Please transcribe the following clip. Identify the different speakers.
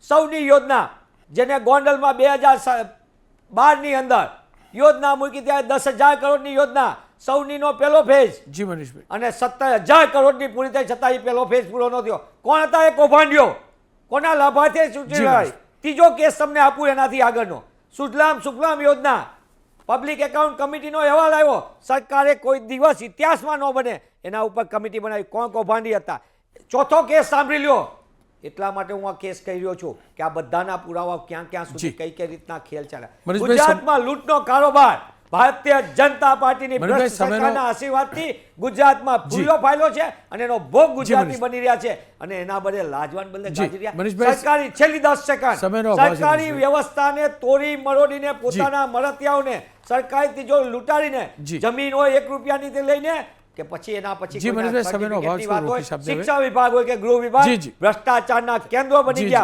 Speaker 1: સૌની યોજના જેને ગોંડલમાં 2012ની અંદર યોજના મૂકી ત્યારે 10,000 કરોડની યોજના સૌનીનો પહેલો ફેઝ
Speaker 2: જી મનીષભાઈ
Speaker 1: અને 17,000 કરોડની પૂરી થઈ છતાં એ પહેલો ફેઝ પૂરો ન થયો. કોણ હતા એ કૌભાંડીઓ? કોના લાભાર્થે ચૂંટણી? ત્રીજો કેસ તમને આપું એનાથી આગળનો સુજલામ સુફલામ યોજના પબ્લિક એકાઉન્ટ કમિટીનો અહેવાલ આવ્યો. સરકારે કોઈ દિવસ ઇતિહાસમાં ન બને એના ઉપર કમિટી બનાવી. કોણ કૌભાંડી હતા? ચોથો કેસ સાંભળી લ્યો. એટલા માટે હું આ કેસ કહી રહ્યો છું કે આ બધાના પુરાવા ક્યાં ક્યાં સુધી કઈ રીતના ખેલ ચાલે. ગુજરાતમાં લૂંટનો કારોબાર ભારતીય જનતા પાર્ટીની ભ્રષ્ટ સરકારના આશીર્વાદથી ગુજરાતમાં ફૂલ્યો ફાયલો છે અને એનો ભોગ ગુજરાતી બની રહ્યા છે અને એના બદલે લાજવાન બદલે ગાજી રહ્યા. સરકારી છેલ્લી 10 સેકન્ડ સરકારી વ્યવસ્થાને તોડી મરોડીને પોતાના મળતિયાઓને સરકારી તિજોરી લૂંટાડીને જમીન હોય 1 રૂપિયાની લઈને કે પછી એના પછી શિક્ષા વિભાગ હોય કે ગૃહ વિભાગ ભ્રષ્ટાચારના કેન્દ્રો બની ગયા.